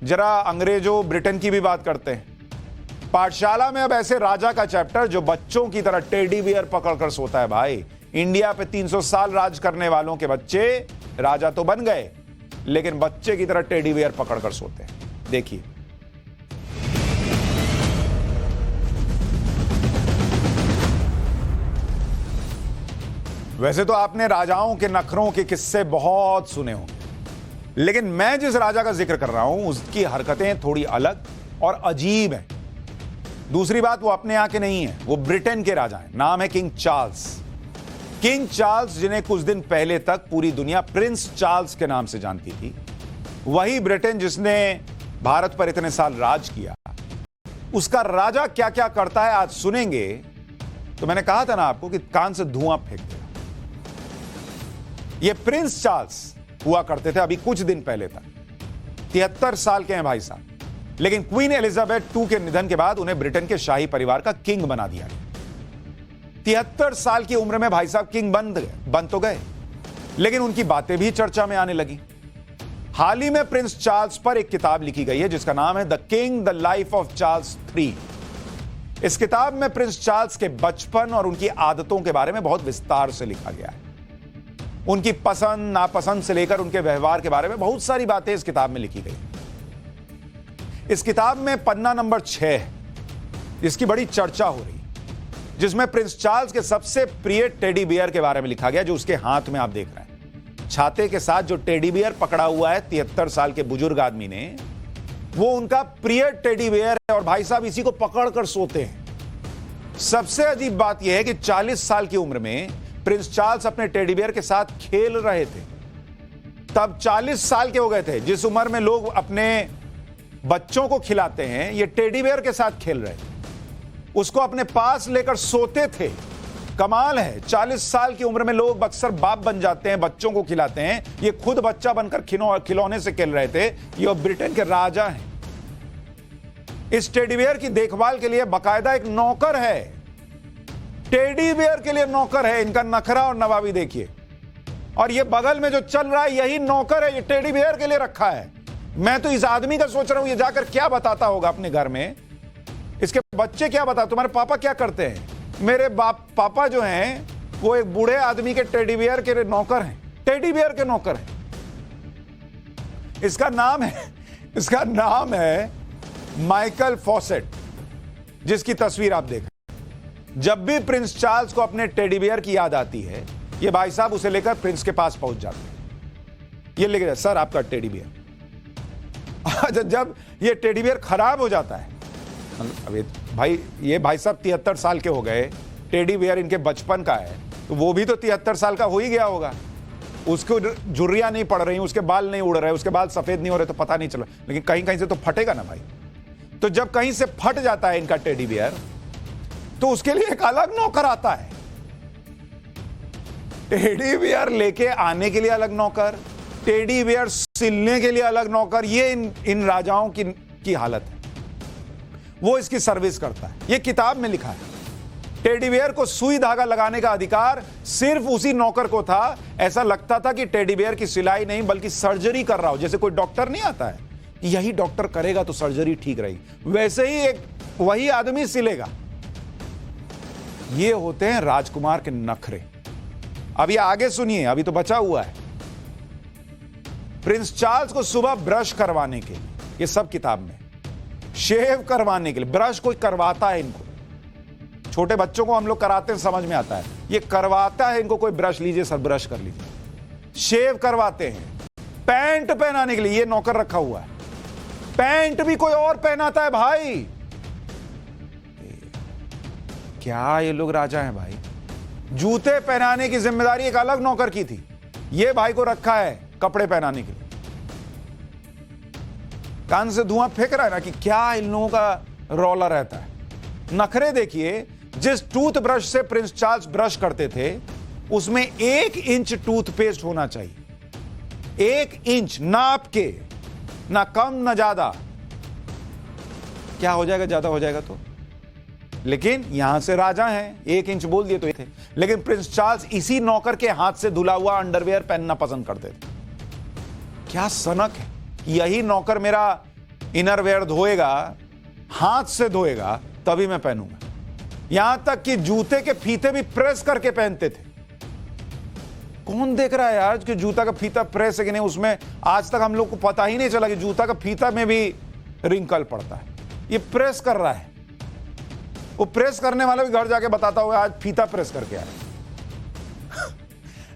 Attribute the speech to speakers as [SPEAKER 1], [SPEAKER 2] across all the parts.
[SPEAKER 1] जरा अंग्रेजों ब्रिटेन की भी बात करते हैं। पाठशाला में अब ऐसे राजा का चैप्टर जो बच्चों की तरह टेडी बियर पकड़कर सोता है। भाई, इंडिया पे 300 साल राज करने वालों के बच्चे राजा तो बन गए, लेकिन बच्चे की तरह टेडी बियर पकड़कर सोते हैं। देखिए, वैसे तो आपने राजाओं के नखरों के किस्से बहुत सुने होंगे, लेकिन मैं जिस राजा का जिक्र कर रहा हूं उसकी हरकतें थोड़ी अलग और अजीब हैं। दूसरी बात, वो अपने यहां के नहीं है, वो ब्रिटेन के राजा हैं। नाम है किंग चार्ल्स। किंग चार्ल्स, जिन्हें कुछ दिन पहले तक पूरी दुनिया प्रिंस चार्ल्स के नाम से जानती थी, वही ब्रिटेन जिसने भारत पर इतने साल राज किया, उसका राजा क्या क्या करता है आज सुनेंगे तो मैंने कहा था ना आपको कि कान से धुआं फेंक देगा। ये प्रिंस चार्ल्स हुआ करते थे अभी कुछ दिन पहले तक। 73 साल के हैं भाई साहब, लेकिन क्वीन एलिजाबेथ II के निधन के बाद उन्हें ब्रिटेन के शाही परिवार का किंग बना दिया गया। 73 साल की उम्र में भाई साहब किंग बन तो गए, लेकिन उनकी बातें भी चर्चा में आने लगी। हाल ही में प्रिंस चार्ल्स पर एक किताब लिखी गई है जिसका नाम है the king the life of Charles III। इस किताब में प्रिंस चार्ल्स के बचपन और उनकी आदतों के बारे में बहुत विस्तार से लिखा गया है। उनकी पसंद नापसंद से लेकर उनके व्यवहार के बारे में बहुत सारी बातें इस किताब में लिखी गई। इस किताब में पन्ना नंबर 6 जिसकी बड़ी चर्चा हो रही, जिसमें प्रिंस चार्ल्स के सबसे प्रिय टेडी बियर के बारे में लिखा गया, जो उसके हाथ में आप देख रहे हैं। छाते के साथ जो टेडी बियर पकड़ा हुआ है 73 साल के बुजुर्ग आदमी ने, वो उनका प्रिय टेडी बियर है और भाई साहब इसी को पकड़कर सोते हैं। सबसे अजीब बात यह है कि 40 साल की उम्र में प्रिंस चार्ल्स अपने टेडी बियर के साथ खेल रहे थे। तब 40 साल के हो गए थे। जिस उम्र में लोग अपने बच्चों को खिलाते हैं, ये टेडी बियर के साथ खेल रहे थे, उसको अपने पास लेकर सोते थे। कमाल है, 40 साल की उम्र में लोग अक्सर बाप बन जाते हैं, बच्चों को खिलाते हैं। ये खुद बच्चा बनकर खिलौने से खेल रहे थे। ये ब्रिटेन के राजा हैं। इस टेडी बियर की देखभाल के लिए बाकायदा एक नौकर है। टेडी बियर के लिए नौकर है। इनका नखरा और नवाबी देखिए। और ये बगल में जो चल रहा है यही नौकर है, ये टेडी बियर के लिए रखा है। मैं तो इस आदमी का सोच रहा हूं ये जाकर क्या बताता होगा अपने घर में। इसके बच्चे क्या बता, तुम्हारे पापा क्या करते हैं? मेरे पापा जो हैं वो एक बूढ़े आदमी के टेडी बियर के नौकर हैं। टेडी बियर के नौकर हैं। इसका नाम है माइकल फॉसेट, जिसकी तस्वीर आप देख। जब भी प्रिंस चार्ल्स को अपने टेडी बियर की याद आती है, ये भाई साहब उसे लेकर प्रिंस के पास पहुंच जाते हैं। ये लेके सर आपका टेडी बियर। जब ये टेडी बियर खराब हो जाता है, अभी भाई ये भाई साहब 73 साल के हो गए, टेडी बियर इनके बचपन का है, तो वो भी तो 73 साल का हो ही गया होगा। उसको झुर्रियां नहीं पड़ रही, उसके बाल नहीं उड़ रहे, उसके बाल सफेद नहीं हो रहे, तो पता नहीं चला। लेकिन कहीं कहीं से तो फटेगा ना भाई। तो जब कहीं से फट जाता है इनका टेडी बियर, तो उसके लिए एक अलग नौकर आता है। टेडी बियर लेके आने के लिए अलग नौकर, टेडी बियर सिलने के लिए अलग नौकर। ये इन राजाओं की हालत है। वो इसकी सर्विस करता है। ये किताब में लिखा है। टेडी बियर को सुई धागा लगाने का अधिकार सिर्फ उसी नौकर को था। ऐसा लगता था कि टेडी बियर की सिलाई नहीं बल्कि सर्जरी कर रहा हो। जैसे कोई डॉक्टर नहीं आता है, यही डॉक्टर करेगा तो सर्जरी ठीक रहेगी, वैसे ही वही आदमी सिलेगा। ये होते हैं राजकुमार के नखरे। अब ये आगे सुनिए, अभी तो बचा हुआ है। प्रिंस चार्ल्स को सुबह ब्रश करवाने के लिए, ये सब किताब में, शेव करवाने के लिए, ब्रश कोई करवाता है इनको। छोटे बच्चों को हम लोग कराते हैं, समझ में आता है। ये करवाता है इनको कोई, ब्रश लीजिए सर, ब्रश कर लीजिए। शेव करवाते हैं। पैंट पहनाने के लिए ये नौकर रखा हुआ है। पैंट भी कोई और पहनाता है भाई। क्या ये लोग राजा हैं भाई। जूते पहनाने की जिम्मेदारी एक अलग नौकर की थी। ये भाई को रखा है कपड़े पहनाने के लिए। कान से धुआं फेंक रहा है ना कि क्या इन लोगों का रौला रहता है। नखरे देखिए। जिस टूथब्रश से प्रिंस चार्ल्स ब्रश करते थे, उसमें 1 इंच टूथपेस्ट होना चाहिए। 1 इंच नाप के, ना कम ना ज्यादा। क्या हो जाएगा, ज्यादा हो जाएगा तो। लेकिन यहां से राजा हैं, 1 इंच बोल दिए तो ये थे। लेकिन प्रिंस चार्ल्स इसी नौकर के हाथ से धुला हुआ अंडरवेयर पहनना पसंद करते थे। क्या सनक है। यही नौकर मेरा इनरवेयर धोएगा, हाथ से धोएगा, तभी मैं पहनूंगा। यहां तक कि जूते के फीते भी प्रेस करके पहनते थे। कौन देख रहा है यार कि जूता का फीता प्रेस है कि नहीं? उसमें आज तक हम लोग को पता ही नहीं चला कि जूता का फीता में भी रिंकल पड़ता है। ये प्रेस कर रहा है। वो प्रेस करने वाला भी घर जाके बताता होगा आज फीता प्रेस करके आया।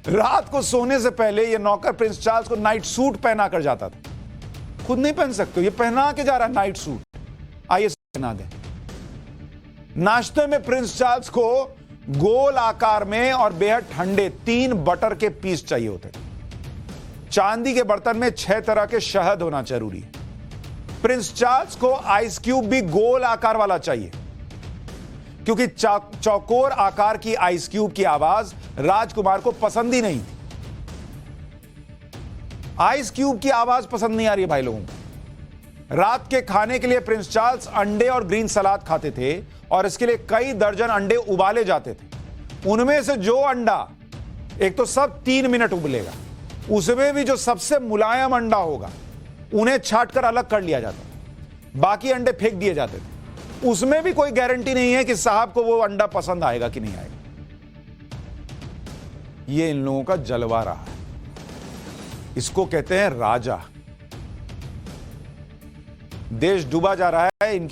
[SPEAKER 1] रात को सोने से पहले ये नौकर प्रिंस चार्ल्स को नाइट सूट पहना कर जाता था। खुद नहीं पहन सकते, ये पहना के जा रहा है नाइट सूट। आइए पहना दे। नाश्ते में प्रिंस चार्ल्स को गोल आकार में और बेहद ठंडे 3 बटर के पीस चाहिए होते थे। चांदी के बर्तन में 6 तरह के शहद होना जरूरी है। प्रिंस चार्ल्स को आइस क्यूब भी गोल आकार वाला चाहिए, क्योंकि चौकोर आकार की आइस क्यूब की आवाज राजकुमार को पसंद ही नहीं थी। आइस क्यूब की आवाज पसंद नहीं आ रही है भाई लोगों को। रात के खाने के लिए प्रिंस चार्ल्स अंडे और ग्रीन सलाद खाते थे और इसके लिए कई दर्जन अंडे उबाले जाते थे। उनमें से जो अंडा, एक तो सब 3 मिनट उबलेगा, उसमें भी जो सबसे मुलायम अंडा होगा उन्हें छांटकर अलग कर लिया जाता। बाकी अंडे फेंक दिए जाते थे। उसमें भी कोई गारंटी नहीं है कि साहब को वो अंडा पसंद आएगा कि नहीं आएगा। ये इन लोगों का जलवा रहा है। इसको कहते हैं राजा। देश डूबा जा रहा है इनकी